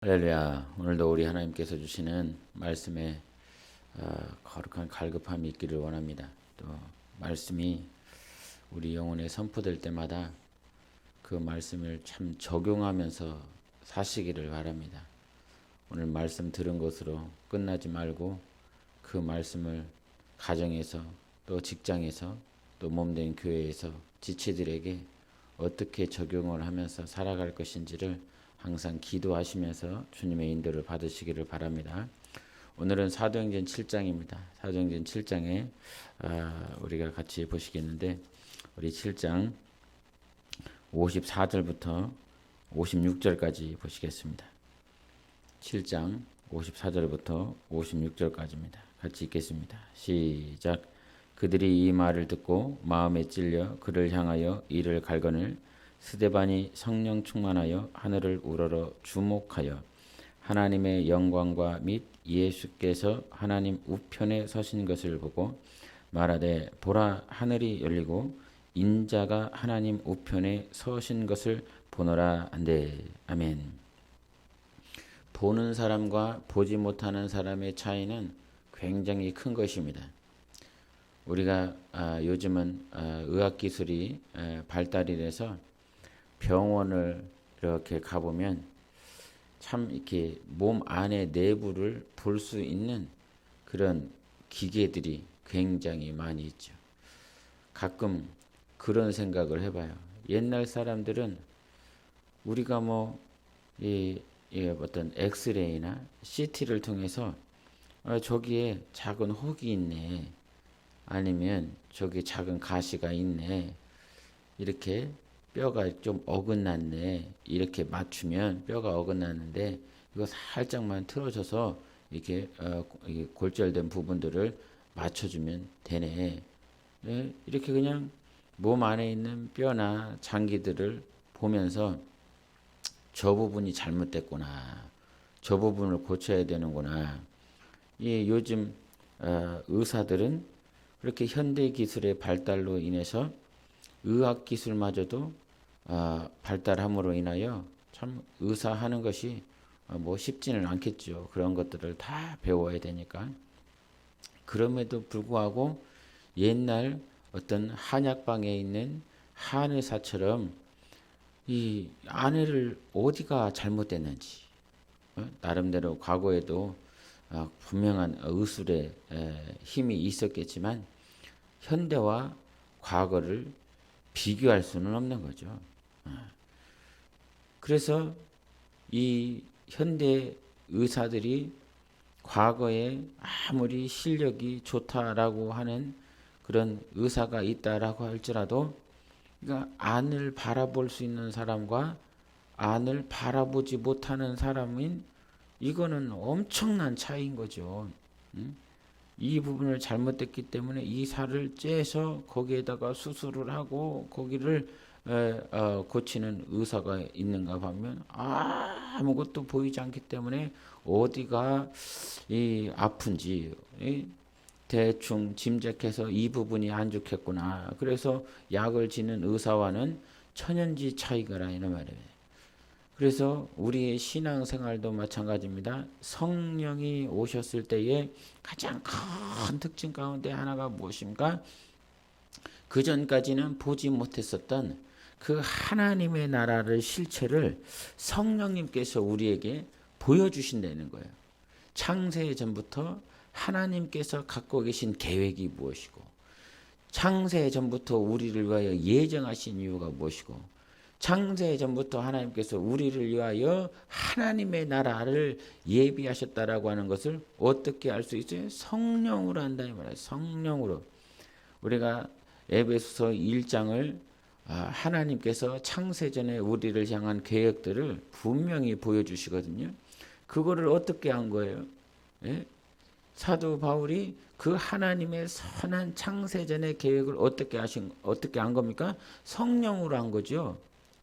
할렐루야. 오늘도 우리 하나님께서 주시는 말씀에 거룩한 갈급함이 있기를 원합니다. 또 말씀이 우리 영혼에 선포될 때마다 그 말씀을 참 적용하면서 사시기를 바랍니다. 오늘 말씀 들은 것으로 끝나지 말고 그 말씀을 가정에서 또 직장에서 또 몸된 교회에서 지체들에게 어떻게 적용을 하면서 살아갈 것인지를 항상 기도하시면서 주님의 인도를 받으시기를 바랍니다. 오늘은 사도행전 7장입니다. 사도행전 7장에 우리가 같이 보시겠는데 우리 7장 54절부터 56절까지 보시겠습니다. 7장 54절부터 56절까지입니다. 같이 읽겠습니다. 시작. 그들이 이 말을 듣고 마음에 찔려 그를 향하여 이를 갈거늘 스데반이 성령 충만하여 하늘을 우러러 주목하여 하나님의 영광과 및 예수께서 하나님 우편에 서신 것을 보고 말하되 보라 하늘이 열리고 인자가 하나님 우편에 서신 것을 보노라 한대. 아멘. 보는 사람과 보지 못하는 사람의 차이는 굉장히 큰 것입니다. 우리가 요즘은 의학기술이 발달이 돼서 병원을 이렇게 가보면 참 이렇게 몸 안의 내부를 볼 수 있는 그런 기계들이 굉장히 많이 있죠. 가끔 그런 생각을 해봐요. 옛날 사람들은 우리가 어떤 엑스레이나 CT를 통해서 저기에 작은 혹이 있네. 아니면 저기 작은 가시가 있네. 이렇게 뼈가 좀 어긋났네. 이렇게 맞추면 뼈가 어긋났는데 이거 살짝만 틀어져서 이렇게 골절된 부분들을 맞춰주면 되네. 네, 이렇게 그냥 몸 안에 있는 뼈나 장기들을 보면서 저 부분이 잘못됐구나. 저 부분을 고쳐야 되는구나. 요즘 의사들은 그렇게 현대 기술의 발달로 인해서 의학 기술마저도 발달함으로 인하여 참 의사하는 것이 쉽지는 않겠죠. 그런 것들을 다 배워야 되니까. 그럼에도 불구하고 옛날 어떤 한약방에 있는 한의사처럼 이 아내를 어디가 잘못됐는지 나름대로 과거에도 분명한 의술의 힘이 있었겠지만 현대와 과거를 비교할 수는 없는 거죠. 그래서 이 현대 의사들이 과거에 아무리 실력이 좋다라고 하는 그런 의사가 있다라고 할지라도 그러니까 안을 바라볼 수 있는 사람과 안을 바라보지 못하는 사람인 이거는 엄청난 차이인 거죠. 이 부분을 잘못됐기 때문에 이 살을 째서 거기에다가 수술을 하고 거기를 고치는 의사가 있는가 하면 아무것도 보이지 않기 때문에 어디가 아픈지 대충 짐작해서 이 부분이 안 좋겠구나. 그래서 약을 지는 의사와는 천연지 차이가 나는 말이에요. 그래서 우리의 신앙생활도 마찬가지입니다. 성령이 오셨을 때에 가장 큰 특징 가운데 하나가 무엇인가? 그 전까지는 보지 못했었던 그 하나님의 나라를 실체를 성령님께서 우리에게 보여주신다는 거예요. 창세 전부터 하나님께서 갖고 계신 계획이 무엇이고 창세 전부터 우리를 위하여 예정하신 이유가 무엇이고 창세 전부터 하나님께서 우리를 위하여 하나님의 나라를 예비하셨다라고 하는 것을 어떻게 알 수 있어요? 성령으로 한다 이 말이에요. 성령으로. 우리가 에베소서 1장을 하나님께서 창세 전에 우리를 향한 계획들을 분명히 보여주시거든요. 그거를 어떻게 한 거예요? 예? 사도 바울이 그 하나님의 선한 창세 전의 계획을 어떻게 한 겁니까? 성령으로 한 거죠.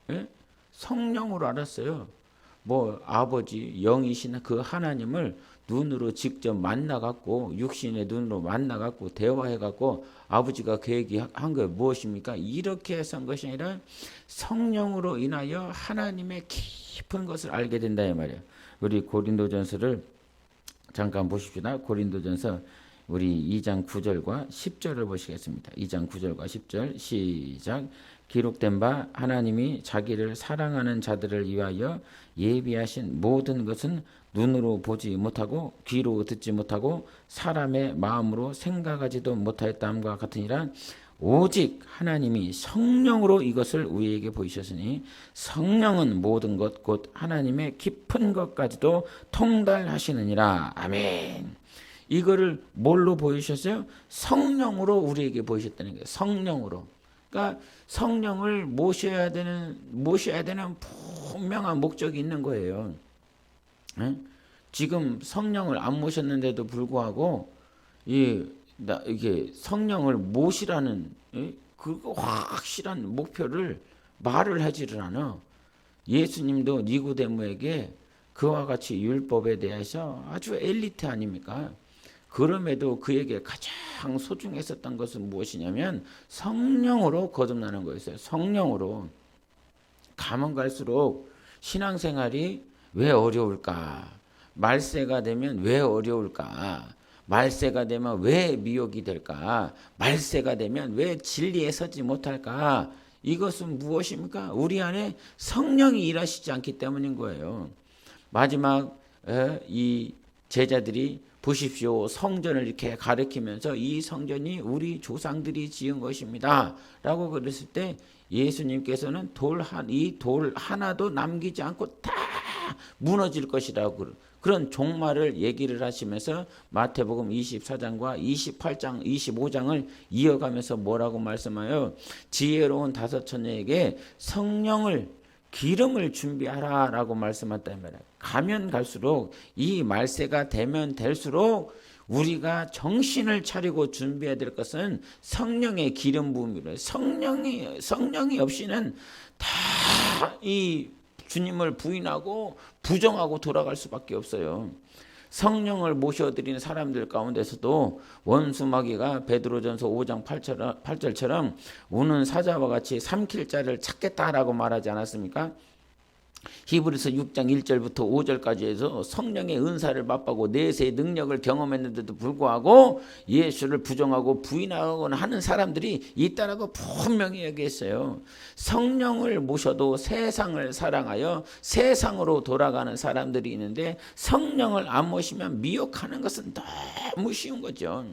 예? 성령으로 알았어요. 뭐 아버지 영이신 그 하나님을 눈으로 직접 만나갖고 육신의 눈으로 만나갖고 대화해갖고 아버지가 그 얘기한 게 무엇입니까? 이렇게 해서 한 것이 아니라 성령으로 인하여 하나님의 깊은 것을 알게 된다 이 말이에요. 우리 고린도전서를 잠깐 보십시다. 고린도전서 우리 2장 9절과 10절을 보시겠습니다. 2장 9절과 10절 시작. 기록된 바 하나님이 자기를 사랑하는 자들을 위하여 예비하신 모든 것은 눈으로 보지 못하고 귀로 듣지 못하고 사람의 마음으로 생각하지도 못하였다함과 같으니라. 오직 하나님이 성령으로 이것을 우리에게 보이셨으니 성령은 모든 것 곧 하나님의 깊은 것까지도 통달하시느니라. 아멘. 이거를 뭘로 보이셨어요? 성령으로 우리에게 보이셨다는 거예요. 성령으로. 그러니까 성령을 모셔야 되는 분명한 목적이 있는 거예요. 지금 성령을 안 모셨는데도 불구하고 이게 성령을 모시라는 그 확실한 목표를 말을 하지를 않아. 예수님도 니고데모에게 그와 같이 율법에 대해서 아주 엘리트 아닙니까? 그럼에도 그에게 가장 소중했었던 것은 무엇이냐면 성령으로 거듭나는 거였어요. 성령으로. 가면 갈수록 신앙생활이 왜 어려울까? 말세가 되면 왜 어려울까? 말세가 되면 왜 미혹이 될까? 말세가 되면 왜 진리에 서지 못할까? 이것은 무엇입니까? 우리 안에 성령이 일하시지 않기 때문인 거예요. 마지막 이 제자들이 보십시오. 성전을 이렇게 가리키면서 이 성전이 우리 조상들이 지은 것입니다. 라고 그랬을 때 예수님께서는 이 돌 하나도 남기지 않고 다 무너질 것이라고 그런 종말을 얘기를 하시면서 마태복음 24장과 28장, 25장을 이어가면서 뭐라고 말씀하여 지혜로운 다섯 처녀에게 성령을 기름을 준비하라 라고 말씀했단 말이에요. 가면 갈수록 이 말세가 되면 될수록 우리가 정신을 차리고 준비해야 될 것은 성령의 기름 부음이래요. 성령이 없이는 다 이 주님을 부인하고 부정하고 돌아갈 수밖에 없어요. 성령을 모셔드리는 사람들 가운데서도 원수마귀가 베드로전서 5장 8절처럼 우는 사자와 같이 삼킬 자를 찾겠다라고 말하지 않았습니까? 히브리서 6장 1절부터 5절까지 해서 성령의 은사를 맛보고 내세의 능력을 경험했는데도 불구하고 예수를 부정하고 부인하거나 하는 사람들이 있다라고 분명히 얘기했어요. 성령을 모셔도 세상을 사랑하여 세상으로 돌아가는 사람들이 있는데 성령을 안 모시면 미혹하는 것은 너무 쉬운 거죠.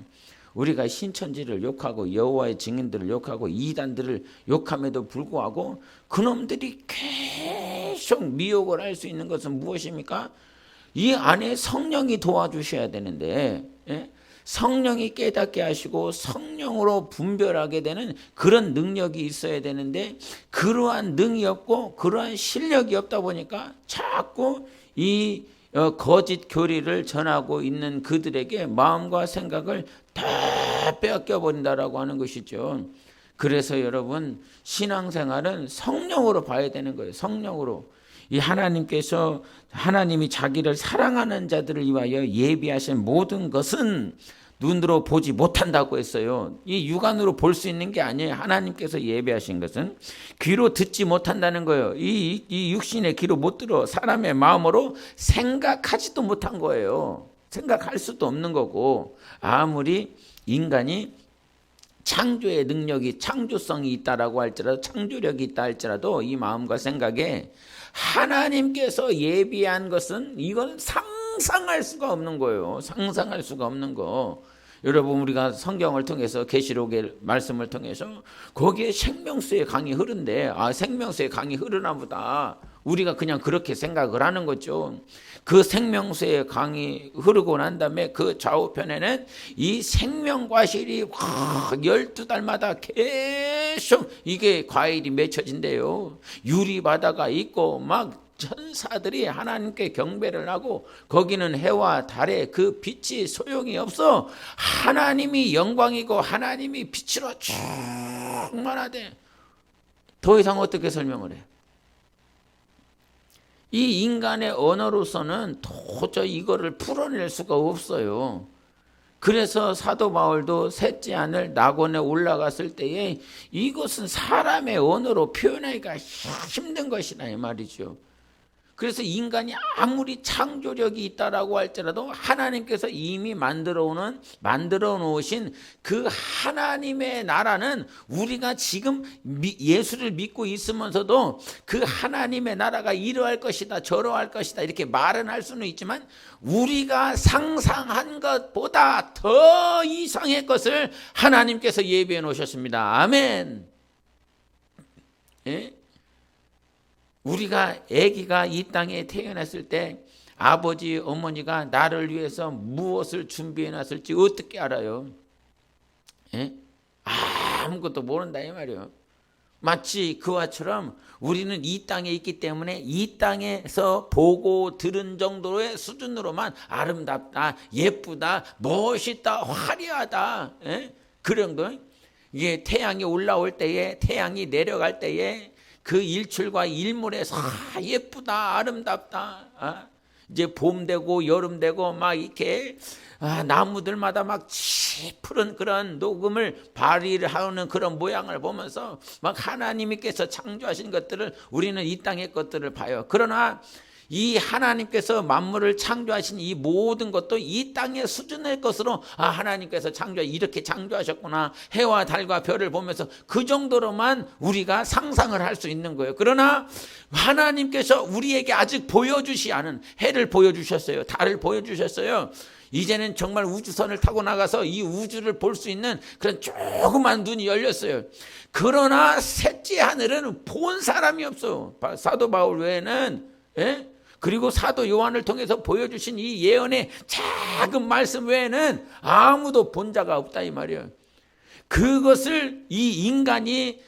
우리가 신천지를 욕하고 여호와의 증인들을 욕하고 이단들을 욕함에도 불구하고 그놈들이 계속 미혹을 할 수 있는 것은 무엇입니까? 이 안에 성령이 도와주셔야 되는데 성령이 깨닫게 하시고 성령으로 분별하게 되는 그런 능력이 있어야 되는데 그러한 능이 없고 그러한 실력이 없다 보니까 자꾸 이 거짓 교리를 전하고 있는 그들에게 마음과 생각을 다 빼앗겨 버린다라고 하는 것이죠. 그래서 여러분 신앙생활은 성령으로 봐야 되는 거예요. 성령으로. 이 하나님이 자기를 사랑하는 자들을 위하여 예비하신 모든 것은 눈으로 보지 못한다고 했어요. 이 육안으로 볼 수 있는 게 아니에요. 하나님께서 예비하신 것은 귀로 듣지 못한다는 거예요. 이 육신의 귀로 못 들어 사람의 마음으로 생각하지도 못한 거예요. 생각할 수도 없는 거고 아무리 인간이 창조의 능력이 창조성이 있다라고 할지라도 창조력이 있다 할지라도 이 마음과 생각에 하나님께서 예비한 것은 이건 상상할 수가 없는 거예요. 상상할 수가 없는 거. 여러분 우리가 성경을 통해서 계시록의 말씀을 통해서 거기에 생명수의 강이 흐른데 생명수의 강이 흐르나 보다. 우리가 그냥 그렇게 생각을 하는 거죠. 그 생명수의 강이 흐르고 난 다음에 그 좌우편에는 이 생명과실이 12달마다 계속 이게 과일이 맺혀진대요. 유리바다가 있고 막 천사들이 하나님께 경배를 하고 거기는 해와 달의 그 빛이 소용이 없어. 하나님이 영광이고 하나님이 빛으로 충만하대. 더 이상 어떻게 설명을 해? 이 인간의 언어로서는 도저히 이거를 풀어낼 수가 없어요. 그래서 사도 바울도 셋째 하늘 낙원에 올라갔을 때에 이것은 사람의 언어로 표현하기가 힘든 것이라 이 말이죠. 그래서 인간이 아무리 창조력이 있다라고 할지라도 하나님께서 이미 만들어 놓으신 그 하나님의 나라는 우리가 지금 예수를 믿고 있으면서도 그 하나님의 나라가 이러할 것이다 저러할 것이다 이렇게 말은 할 수는 있지만 우리가 상상한 것보다 더 이상의 것을 하나님께서 예비해 놓으셨습니다. 아멘. 예? 우리가 아기가 이 땅에 태어났을 때 아버지 어머니가 나를 위해서 무엇을 준비해 놨을지 어떻게 알아요? 예? 아무것도 모른다 이 말이에요. 마치 그와처럼 우리는 이 땅에 있기 때문에 이 땅에서 보고 들은 정도의 수준으로만 아름답다 예쁘다 멋있다 화려하다 그런 거. 이게 태양이 올라올 때에 태양이 내려갈 때에 그 일출과 일몰에서 예쁘다 아름답다. 이제 봄 되고 여름 되고 막 이렇게 나무들마다 막 푸른 그런 녹음을 발휘하는 그런 모양을 보면서 막 하나님께서 창조하신 것들을 우리는 이 땅의 것들을 봐요. 그러나 이 하나님께서 만물을 창조하신 이 모든 것도 이 땅의 수준의 것으로 하나님께서 이렇게 창조하셨구나 해와 달과 별을 보면서 그 정도로만 우리가 상상을 할 수 있는 거예요. 그러나 하나님께서 우리에게 아직 보여주시 않은 해를 보여주셨어요. 달을 보여주셨어요. 이제는 정말 우주선을 타고 나가서 이 우주를 볼 수 있는 그런 조그만 눈이 열렸어요. 그러나 셋째 하늘은 본 사람이 없어요. 사도 바울 외에는 그리고 사도 요한을 통해서 보여주신 이 예언의 작은 말씀 외에는 아무도 본 자가 없다 이 말이에요. 그것을 이 인간이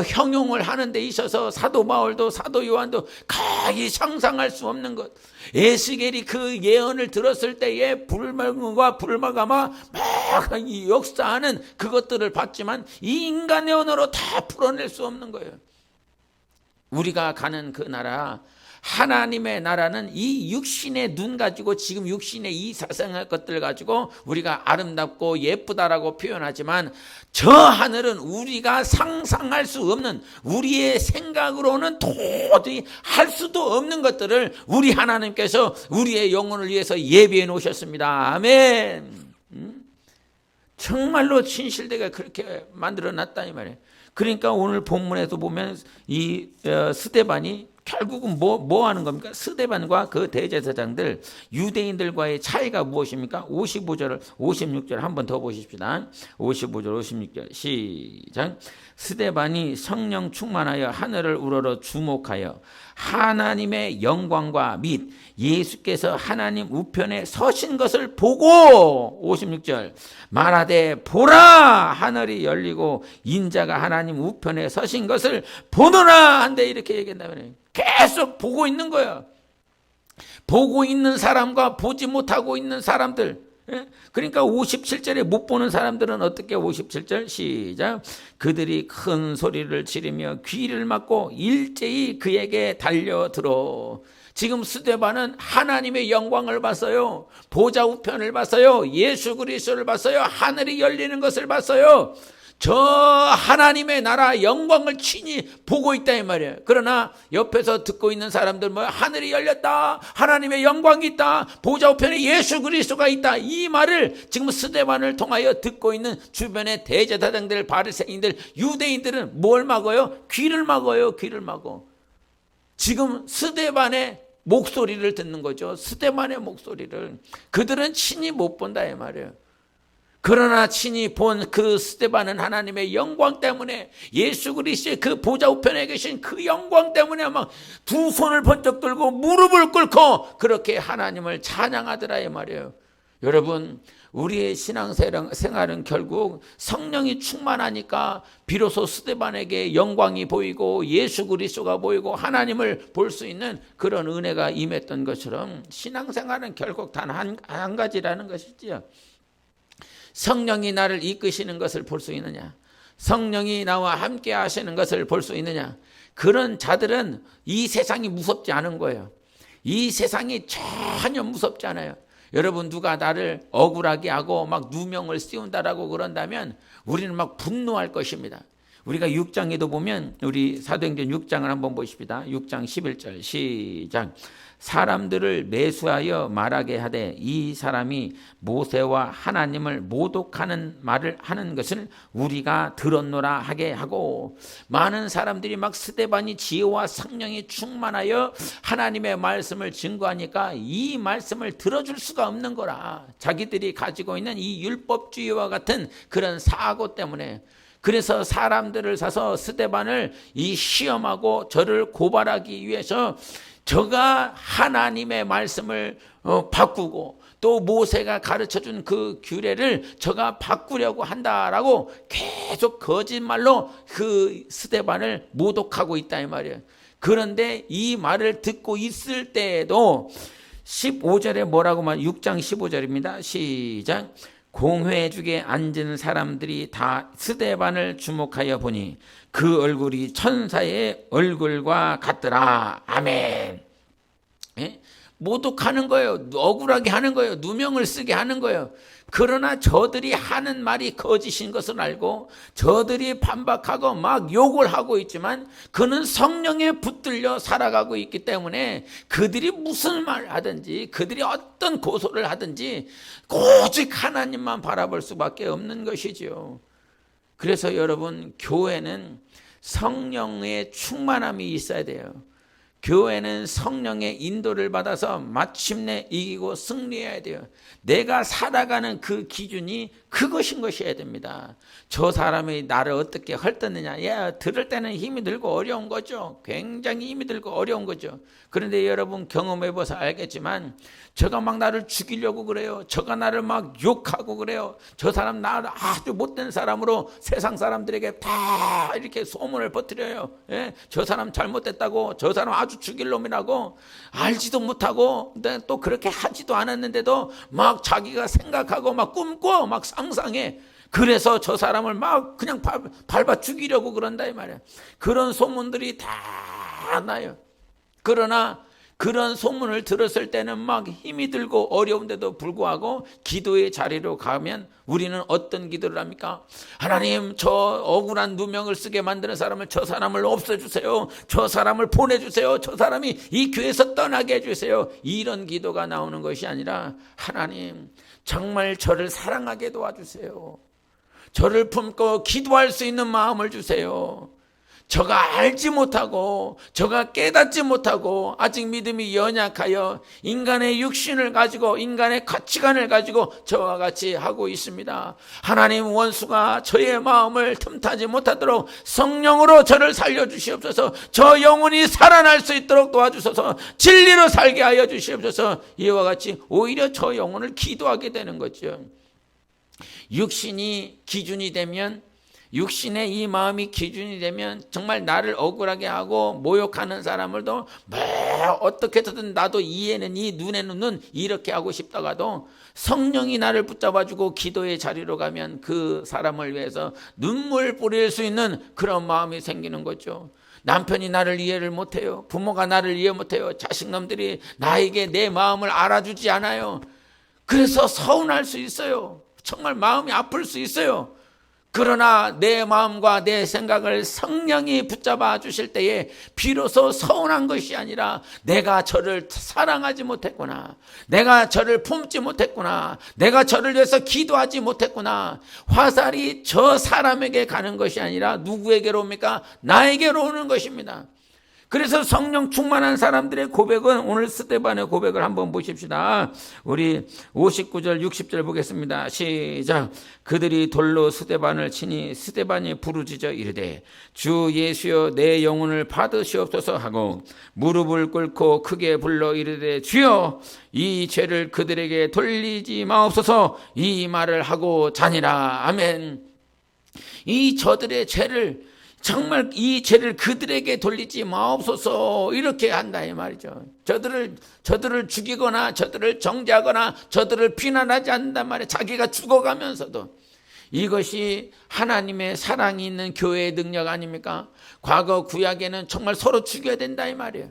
형용을 하는 데 있어서 사도 바울도 사도 요한도 거의 상상할 수 없는 것. 에스겔이 그 예언을 들었을 때에 불말과 불마가마 막 역사하는 그것들을 봤지만 이 인간의 언어로 다 풀어낼 수 없는 거예요. 우리가 가는 그 나라 하나님의 나라는 이 육신의 눈 가지고 지금 육신의 이 세상의 것들 가지고 우리가 아름답고 예쁘다라고 표현하지만 저 하늘은 우리가 상상할 수 없는 우리의 생각으로는 도저히 할 수도 없는 것들을 우리 하나님께서 우리의 영혼을 위해서 예비해 놓으셨습니다. 아멘. 정말로 진실되게 그렇게 만들어 놨다 이 말이에요. 그러니까 오늘 본문에도 보면 이 스데반이 결국은 뭐 하는 겁니까? 스데반과 그 대제사장들 유대인들과의 차이가 무엇입니까? 55절 56절 한 번 더 보십시다. 55절 56절 시작. 스데반이 성령 충만하여 하늘을 우러러 주목하여 하나님의 영광과 및 예수께서 하나님 우편에 서신 것을 보고 56절 말하되 보라 하늘이 열리고 인자가 하나님 우편에 서신 것을 보노라 한데 이렇게 얘기한다면 계속 보고 있는 거야. 보고 있는 사람과 보지 못하고 있는 사람들. 그러니까 57절에 못 보는 사람들은 어떻게 57절 시작. 그들이 큰 소리를 지르며 귀를 막고 일제히 그에게 달려들어. 지금 스데반은 하나님의 영광을 봤어요. 보좌 우편을 봤어요. 예수 그리스도를 봤어요. 하늘이 열리는 것을 봤어요. 저 하나님의 나라 영광을 친히 보고 있다 이 말이에요. 그러나 옆에서 듣고 있는 사람들 하늘이 열렸다, 하나님의 영광이 있다, 보좌 우편에 예수 그리스도가 있다, 이 말을 지금 스데반을 통하여 듣고 있는 주변의 대제사장들, 바리새인들, 유대인들은 뭘 막어요? 귀를 막어요. 귀를 막어. 지금 스데반의 목소리를 듣는 거죠. 스데반의 목소리를. 그들은 친히 못 본다 이 말이에요. 그러나 친히 본 그 스데반은 하나님의 영광 때문에 예수 그리스도의 그 보좌 우편에 계신 그 영광 때문에 막 두 손을 번쩍 들고 무릎을 꿇고 그렇게 하나님을 찬양하더라 이 말이에요. 여러분, 우리의 신앙생활은 결국 성령이 충만하니까 비로소 스데반에게 영광이 보이고 예수 그리스도가 보이고 하나님을 볼 수 있는 그런 은혜가 임했던 것처럼 신앙생활은 결국 단 한 가지라는 것이지요. 성령이 나를 이끄시는 것을 볼 수 있느냐, 성령이 나와 함께 하시는 것을 볼 수 있느냐, 그런 자들은 이 세상이 무섭지 않은 거예요. 이 세상이 전혀 무섭지 않아요. 여러분 누가 나를 억울하게 하고 막 누명을 씌운다라고 그런다면 우리는 막 분노할 것입니다. 우리가 6장에도 보면 우리 사도행전 6장을 한번 보십시다. 6장 11절 시작. 사람들을 매수하여 말하게 하되 이 사람이 모세와 하나님을 모독하는 말을 하는 것을 우리가 들었노라 하게 하고, 많은 사람들이 막 스데반이 지혜와 성령이 충만하여 하나님의 말씀을 증거하니까 이 말씀을 들어줄 수가 없는 거라. 자기들이 가지고 있는 이 율법주의와 같은 그런 사고 때문에. 그래서 사람들을 사서 스데반을 이 시험하고 저를 고발하기 위해서 저가 하나님의 말씀을 바꾸고 또 모세가 가르쳐준 그 규례를 저가 바꾸려고 한다라고 계속 거짓말로 그 스데반을 모독하고 있다 이 말이에요. 그런데 이 말을 듣고 있을 때에도 15절에 뭐라고 말 6장 15절입니다. 시작. 공회중에 앉은 사람들이 다 스데반을 주목하여 보니 그 얼굴이 천사의 얼굴과 같더라. 아멘. 예? 모독하는 거예요. 억울하게 하는 거예요. 누명을 쓰게 하는 거예요. 그러나 저들이 하는 말이 거짓인 것을 알고 저들이 반박하고 막 욕을 하고 있지만 그는 성령에 붙들려 살아가고 있기 때문에 그들이 무슨 말을 하든지 그들이 어떤 고소를 하든지 오직 하나님만 바라볼 수밖에 없는 것이지요. 그래서 여러분, 교회는 성령의 충만함이 있어야 돼요. 교회는 성령의 인도를 받아서 마침내 이기고 승리해야 돼요. 내가 살아가는 그 기준이 그것인 것이어야 됩니다. 저 사람이 나를 어떻게 헐뜯느냐. 들을 때는 힘이 들고 어려운 거죠. 굉장히 힘이 들고 어려운 거죠. 그런데 여러분 경험해봐서 알겠지만 저가 막 나를 죽이려고 그래요. 저가 나를 막 욕하고 그래요. 저 사람 나를 아주 못된 사람으로 세상 사람들에게 다 이렇게 소문을 퍼뜨려요. 예? 저 사람 잘못됐다고, 저 사람 아주 죽일 놈이라고 알지도 못하고, 근데 또 그렇게 하지도 않았는데도 막 자기가 생각하고 막 꿈꿔 막 상상해. 그래서 저 사람을 막 그냥 밟아 죽이려고 그런다 이 말이야. 그런 소문들이 다 나요. 그러나 그런 소문을 들었을 때는 막 힘이 들고 어려운데도 불구하고 기도의 자리로 가면 우리는 어떤 기도를 합니까? 하나님, 저 억울한 누명을 쓰게 만드는 사람을, 저 사람을 없애주세요. 저 사람을 보내주세요. 저 사람이 이 교회에서 떠나게 해주세요. 이런 기도가 나오는 것이 아니라, 하나님 정말 저를 사랑하게 도와주세요. 저를 품고 기도할 수 있는 마음을 주세요. 저가 알지 못하고 저가 깨닫지 못하고 아직 믿음이 연약하여 인간의 육신을 가지고 인간의 가치관을 가지고 저와 같이 하고 있습니다. 하나님, 원수가 저의 마음을 틈타지 못하도록 성령으로 저를 살려주시옵소서. 저 영혼이 살아날 수 있도록 도와주소서. 진리로 살게 하여 주시옵소서. 이와 같이 오히려 저 영혼을 기도하게 되는 거죠. 육신이 기준이 되면, 육신의 이 마음이 기준이 되면 정말 나를 억울하게 하고 모욕하는 사람을도 뭐 어떻게든 나도 이에는 이 눈에는 눈 이렇게 하고 싶다가도 성령이 나를 붙잡아주고 기도의 자리로 가면 그 사람을 위해서 눈물 뿌릴 수 있는 그런 마음이 생기는 거죠. 남편이 나를 이해를 못해요. 부모가 나를 이해 못해요. 자식놈들이 나에게 내 마음을 알아주지 않아요. 그래서 서운할 수 있어요. 정말 마음이 아플 수 있어요. 그러나 내 마음과 내 생각을 성령이 붙잡아 주실 때에 비로소 서운한 것이 아니라, 내가 저를 사랑하지 못했구나, 내가 저를 품지 못했구나, 내가 저를 위해서 기도하지 못했구나. 화살이 저 사람에게 가는 것이 아니라 누구에게로 옵니까? 나에게로 오는 것입니다. 그래서 성령 충만한 사람들의 고백은, 오늘 스데반의 고백을 한번 보십시다. 우리 59절 60절 보겠습니다. 시작. 그들이 돌로 스데반을 치니 스데반이 부르짖어 이르되 주 예수여 내 영혼을 받으시옵소서 하고 무릎을 꿇고 크게 불러 이르되 주여 이 죄를 그들에게 돌리지 마옵소서. 이 말을 하고 자니라. 아멘. 이 저들의 죄를, 정말 이 죄를 그들에게 돌리지 마옵소서, 이렇게 한다 이 말이죠. 저들을 죽이거나 저들을 정죄하거나 저들을 비난하지 않는단 말이에요. 자기가 죽어가면서도. 이것이 하나님의 사랑이 있는 교회의 능력 아닙니까? 과거 구약에는 정말 서로 죽여야 된다 이 말이에요.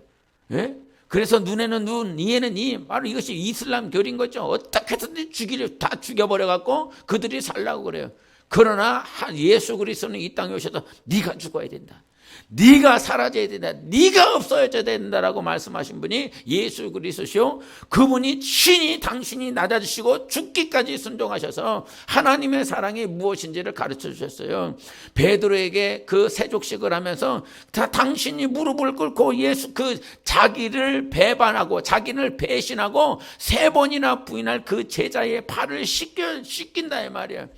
예? 그래서 눈에는 눈, 이에는 이, 바로 이것이 이슬람 교리인 거죠. 어떻게 해서든 다 죽여버려갖고 그들이 살라고 그래요. 그러나 예수 그리스도는 이 땅에 오셔서 네가 죽어야 된다, 네가 사라져야 된다, 네가 없어져야 된다라고 말씀하신 분이 예수 그리스도시요, 그분이 친히 당신이 낮아지시고 죽기까지 순종하셔서 하나님의 사랑이 무엇인지를 가르쳐 주셨어요. 베드로에게 그 세족식을 하면서 다 당신이 무릎을 꿇고 예수 그 자기를 배반하고 자기를 배신하고 3번이나 부인할 그 제자의 발을 씻긴다 이 말이에요.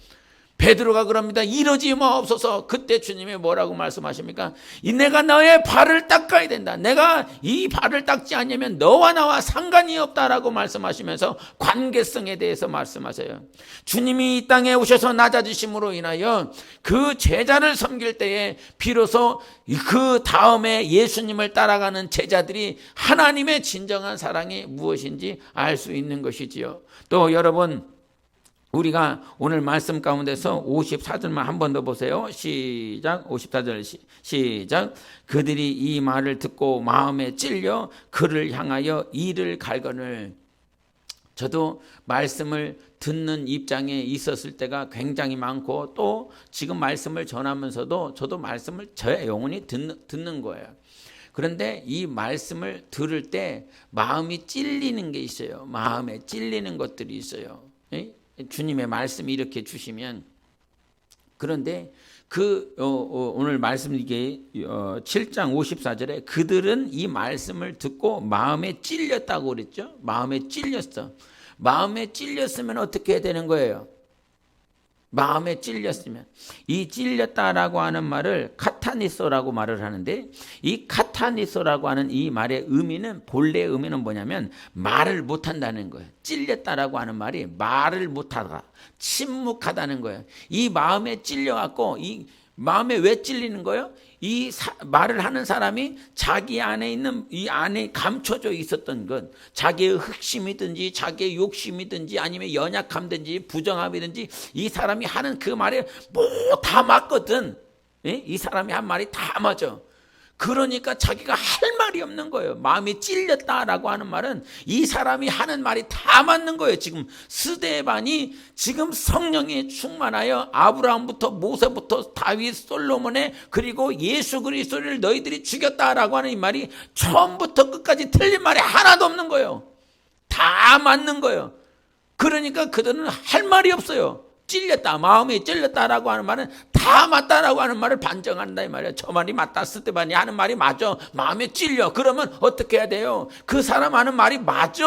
베드로가 그럽니다. 이러지 마옵소서. 그때 주님이 뭐라고 말씀하십니까? 내가 너의 발을 닦아야 된다, 내가 이 발을 닦지 않으면 너와 나와 상관이 없다라고 말씀하시면서 관계성에 대해서 말씀하세요. 주님이 이 땅에 오셔서 낮아지심으로 인하여 그 제자를 섬길 때에 비로소 그 다음에 예수님을 따라가는 제자들이 하나님의 진정한 사랑이 무엇인지 알 수 있는 것이지요. 또 여러분, 우리가 오늘 말씀 가운데서 54절만 한 번 더 보세요. 시작. 54절 시작. 그들이 이 말을 듣고 마음에 찔려 그를 향하여 이를 갈거늘. 저도 말씀을 듣는 입장에 있었을 때가 굉장히 많고, 또 지금 말씀을 전하면서도 저도 말씀을 저의 영혼이 듣는 거예요. 그런데 이 말씀을 들을 때 마음이 찔리는 게 있어요. 마음에 찔리는 것들이 있어요. 주님의 말씀이 이렇게 주시면. 그런데 오늘 말씀 이게 7장 54절에 그들은 이 말씀을 듣고 마음에 찔렸다고 그랬죠. 마음에 찔렸어. 마음에 찔렸으면 어떻게 해야 되는 거예요? 마음에 찔렸으면, 이 찔렸다라고 하는 말을 카타니소라고 말을 하는데, 이 카타니소라고 하는 이 말의 의미는, 본래 의미는 뭐냐면 말을 못한다는 거예요. 찔렸다라고 하는 말이 말을 못하다, 침묵하다는 거예요. 이 마음에 찔려갖고, 이 마음에 왜 찔리는 거예요? 말을 하는 사람이 자기 안에 있는, 이 안에 감춰져 있었던 것, 자기의 흑심이든지 자기의 욕심이든지 아니면 연약함든지 부정함이든지, 이 사람이 하는 그 말에 뭐 다 맞거든. 이 사람이 한 말이 다 맞아. 그러니까 자기가 할 말이 없는 거예요. 마음이 찔렸다라고 하는 말은 이 사람이 하는 말이 다 맞는 거예요. 지금 스데반이 지금 성령에 충만하여 아브라함부터 모세부터 다윗, 솔로몬에, 그리고 예수 그리스도를 너희들이 죽였다라고 하는 이 말이 처음부터 끝까지 틀린 말이 하나도 없는 거예요. 다 맞는 거예요. 그러니까 그들은 할 말이 없어요. 찔렸다, 마음에 찔렸다라고 하는 말은 다 맞다라고 하는 말을 반증한다 이 말이야. 저 말이 맞다, 스데반이 하는 말이 맞아, 마음에 찔려. 그러면 어떻게 해야 돼요? 그 사람 하는 말이 맞아,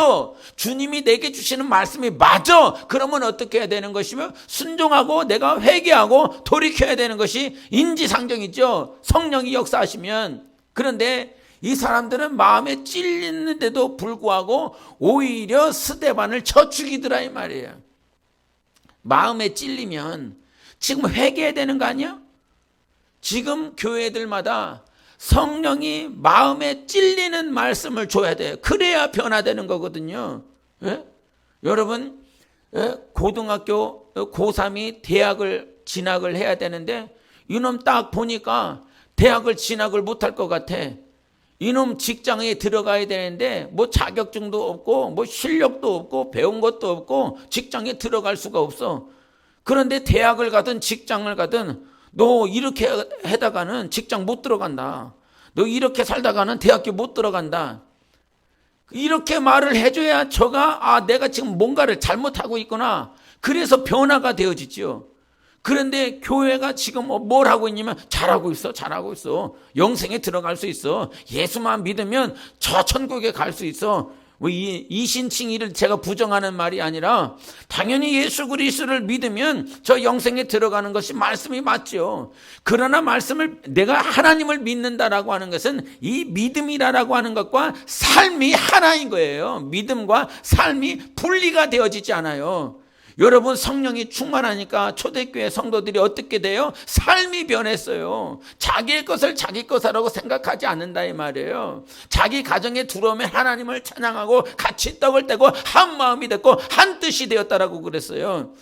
주님이 내게 주시는 말씀이 맞아. 그러면 어떻게 해야 되는 것이며, 순종하고 내가 회개하고 돌이켜야 되는 것이 인지상정이죠, 성령이 역사하시면. 그런데 이 사람들은 마음에 찔리는데도 불구하고 오히려 스데반을 쳐 죽이더라 이 말이에요. 마음에 찔리면 지금 회개해야 되는 거 아니야? 지금 교회들마다 성령이 마음에 찔리는 말씀을 줘야 돼요. 그래야 변화되는 거거든요. 예? 여러분, 고등학교 고3이 대학을 진학을 해야 되는데, 이놈 딱 보니까 대학을 진학을 못할 것 같아. 이놈 직장에 들어가야 되는데 뭐 자격증도 없고 뭐 실력도 없고 배운 것도 없고 직장에 들어갈 수가 없어. 그런데 대학을 가든 직장을 가든 너 이렇게 하다가는 직장 못 들어간다, 너 이렇게 살다가는 대학교 못 들어간다, 이렇게 말을 해줘야 저가 내가 지금 뭔가를 잘못하고 있구나, 그래서 변화가 되어지죠. 그런데 교회가 지금 뭘 하고 있냐면 잘하고 있어, 잘하고 있어, 영생에 들어갈 수 있어, 예수만 믿으면 저 천국에 갈 수 있어. 이신칭의를 제가 부정하는 말이 아니라 당연히 예수 그리스도를 믿으면 저 영생에 들어가는 것이 말씀이 맞죠. 그러나 말씀을, 내가 하나님을 믿는다라고 하는 것은 이 믿음이라고 하는 것과 삶이 하나인 거예요. 믿음과 삶이 분리가 되어지지 않아요. 여러분, 성령이 충만하니까 초대교회 성도들이 어떻게 돼요? 삶이 변했어요. 자기의 것을 자기 것이라고 생각하지 않는다 이 말이에요. 자기 가정에 들어오면 하나님을 찬양하고 같이 떡을 떼고 한 마음이 됐고 한 뜻이 되었다라고 그랬어요.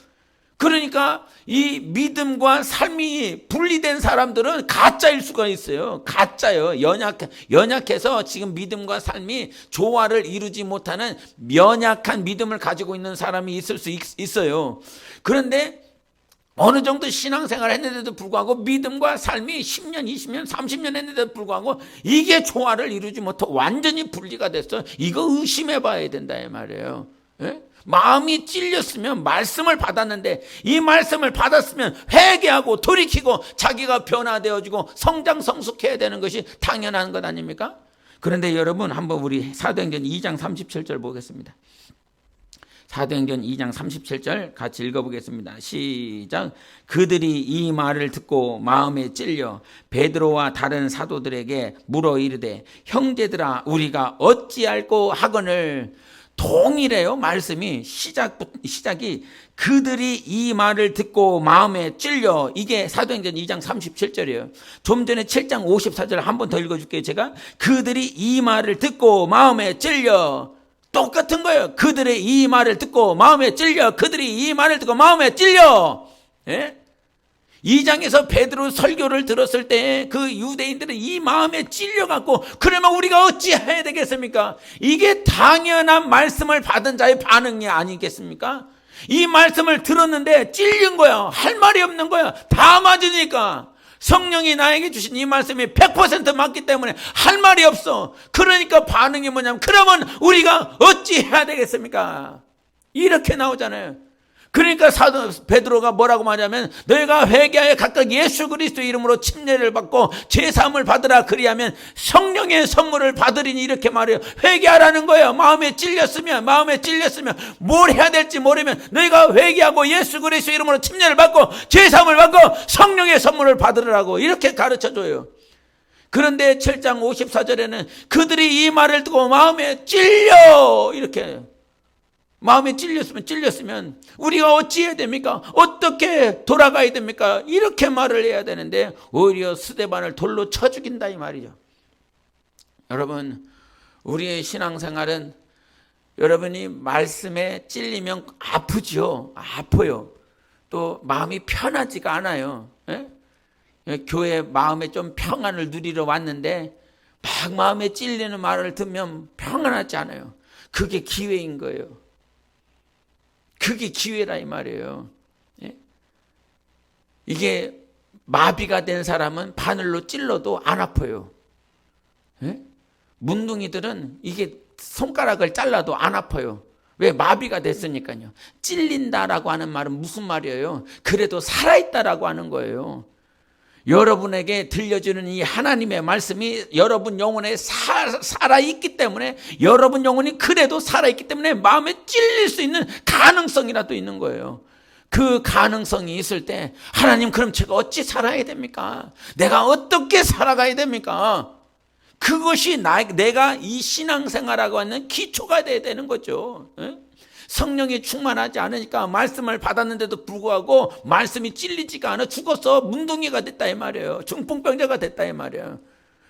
그러니까 이 믿음과 삶이 분리된 사람들은 가짜일 수가 있어요. 가짜요. 연약해서 지금 믿음과 삶이 조화를 이루지 못하는 연약한 믿음을 가지고 있는 사람이 있을 수 있어요. 그런데 어느 정도 신앙생활을 했는데도 불구하고 믿음과 삶이 10년, 20년, 30년 했는데도 불구하고 이게 조화를 이루지 못하고 완전히 분리가 됐어. 이거 의심해 봐야 된다 이 말이에요. 예? 마음이 찔렸으면 말씀을 받았는데 이 말씀을 받았으면 회개하고 돌이키고 자기가 변화되어지고 성장 성숙해야 되는 것이 당연한 것 아닙니까? 그런데 여러분 한번 우리 사도행전 2장 37절 보겠습니다. 사도행전 2장 37절 같이 읽어보겠습니다. 시작. 그들이 이 말을 듣고 마음에 찔려 베드로와 다른 사도들에게 물어 이르되 형제들아 우리가 어찌할꼬 하거늘. 동일해요. 말씀이 시작이 그들이 이 말을 듣고 마음에 찔려. 이게 사도행전 2장 37절이에요. 좀 전에 7장 54절 한 번 더 읽어줄게요. 제가 그들이 이 말을 듣고 마음에 찔려. 똑같은 거예요. 그들의 이 말을 듣고 마음에 찔려. 그들이 이 말을 듣고 마음에 찔려. 예? 2장에서 베드로 설교를 들었을 때 그 유대인들은 이 마음에 찔려갖고 그러면 우리가 어찌 해야 되겠습니까? 이게 당연한 말씀을 받은 자의 반응이 아니겠습니까? 이 말씀을 들었는데 찔린 거야. 할 말이 없는 거야. 다 맞으니까. 성령이 나에게 주신 이 말씀이 100% 맞기 때문에 할 말이 없어. 그러니까 반응이 뭐냐면 그러면 우리가 어찌 해야 되겠습니까? 이렇게 나오잖아요. 그러니까 사도 베드로가 뭐라고 말하냐면 너희가 회개하여 각각 예수 그리스도 이름으로 침례를 받고 제사함을 받으라. 그리하면 성령의 선물을 받으리니 이렇게 말해요. 회개하라는 거예요. 마음에 찔렸으면 뭘 해야 될지 모르면 너희가 회개하고 예수 그리스도 이름으로 침례를 받고 제사함을 받고 성령의 선물을 받으라고 이렇게 가르쳐줘요. 그런데 7장 54절에는 그들이 이 말을 듣고 마음에 찔려 이렇게 마음에 찔렸으면 우리가 어찌해야 됩니까? 어떻게 돌아가야 됩니까? 이렇게 말을 해야 되는데 오히려 스데반을 돌로 쳐 죽인다 이 말이죠. 여러분 우리의 신앙생활은 여러분이 말씀에 찔리면 아프죠. 아파요. 또 마음이 편하지가 않아요. 예? 교회 마음에 좀 평안을 누리러 왔는데 막 마음에 찔리는 말을 듣면 평안하지 않아요. 그게 기회인 거예요. 그게 기회라 이 말이에요. 예? 이게 마비가 된 사람은 바늘로 찔러도 안 아파요. 예? 문둥이들은 이게 손가락을 잘라도 안 아파요. 왜? 마비가 됐으니까요. 찔린다라고 하는 말은 무슨 말이에요? 그래도 살아있다라고 하는 거예요. 여러분에게 들려주는 이 하나님의 말씀이 여러분 영혼에 살아있기 때문에 여러분 영혼이 그래도 살아있기 때문에 마음에 찔릴 수 있는 가능성이라도 있는 거예요. 그 가능성이 있을 때 하나님 그럼 제가 어찌 살아야 됩니까? 내가 어떻게 살아가야 됩니까? 그것이 내가 이 신앙생활하고 하는 기초가 돼야 되는 거죠. 성령이 충만하지 않으니까 말씀을 받았는데도 불구하고 말씀이 찔리지가 않아 죽어서 문둥이가 됐다 이 말이에요. 중풍병자가 됐다 이 말이에요.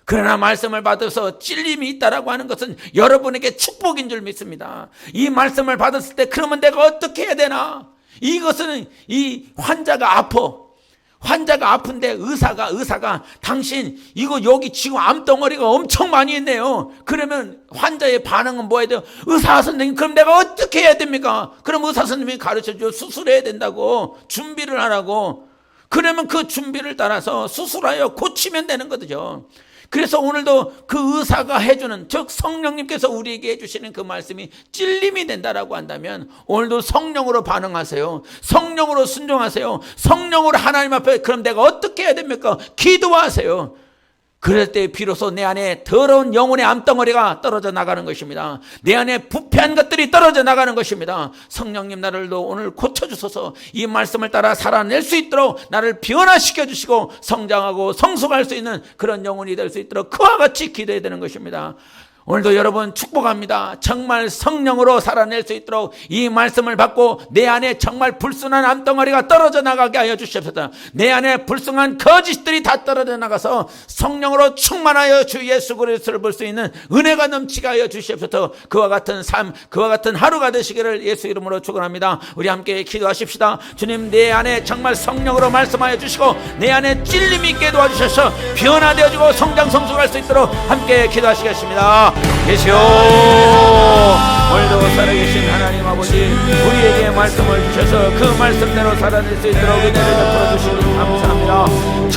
그러나 말씀을 받아서 찔림이 있다라고 하는 것은 여러분에게 축복인 줄 믿습니다. 이 말씀을 받았을 때 그러면 내가 어떻게 해야 되나? 이것은 이 환자가 아픈데 의사가 당신 이거 여기 지금 암덩어리가 엄청 많이 있네요. 그러면 환자의 반응은 뭐 해야 돼요? 의사 선생님 그럼 내가 어떻게 해야 됩니까? 그럼 의사 선생님이 가르쳐줘. 수술해야 된다고 준비를 하라고. 그러면 그 준비를 따라서 수술하여 고치면 되는 거죠. 그래서 오늘도 그 의사가 해주는 즉 성령님께서 우리에게 해주시는 그 말씀이 찔림이 된다라고 한다면 오늘도 성령으로 반응하세요. 성령으로 순종하세요. 성령으로 하나님 앞에 그럼 내가 어떻게 해야 됩니까? 기도하세요. 그럴 때 비로소 내 안에 더러운 영혼의 암덩어리가 떨어져 나가는 것입니다. 내 안에 부패한 것들이 떨어져 나가는 것입니다. 성령님 나를도 오늘 고쳐주소서. 이 말씀을 따라 살아낼 수 있도록 나를 변화시켜 주시고 성장하고 성숙할 수 있는 그런 영혼이 될 수 있도록 그와 같이 기도해야 되는 것입니다. 오늘도 여러분 축복합니다. 정말 성령으로 살아낼 수 있도록 이 말씀을 받고 내 안에 정말 불순한 암덩어리가 떨어져 나가게 하여 주시옵소서. 내 안에 불순한 거짓들이 다 떨어져 나가서 성령으로 충만하여 주 예수 그리스도를 볼 수 있는 은혜가 넘치게 하여 주시옵소서. 그와 같은 삶, 그와 같은 하루가 되시기를 예수 이름으로 축원합니다. 우리 함께 기도하십시다. 주님, 내 안에 정말 성령으로 말씀하여 주시고 내 안에 찔림이 있게 도와주셔서 변화되어지고 성장 성숙할 수 있도록 함께 기도하시겠습니다. 계시오. 오늘도 살아계신 하나님 아버지, 우리에게 말씀을 주셔서 그 말씀대로 살아낼 수 있도록 은혜를 베풀어 주시니 감사합니다.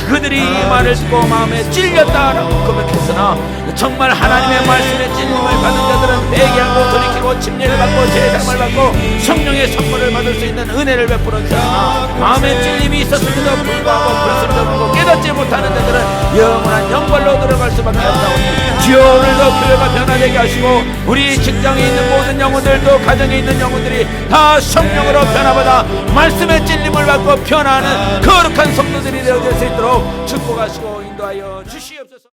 그들이 이 말을 듣고 마음에 찔렸다라고 고백했으나 정말 하나님의 말씀에 찔림을 받은 자들은 회개하고 돌이키고 침례를 받고 제사를 받고 성령의 선물을 받을 수 있는 은혜를 베풀어 주시나 마음에 찔림이 있었음에도 불구하고 불순종하고 깨닫지 못하는 자들은 영원한 영벌로 들어갈 수밖에 없사오니 주여, 오늘도 교회가 변화되게 하시고 우리 직장에 있는 모든 영혼들도 가정에 있는 영혼들이 다 성령으로 변화받아 말씀의 찔림을 받고 변화하는 거룩한 성도들이 되어질 수 있도록 축복하시고 인도하여 주시옵소서.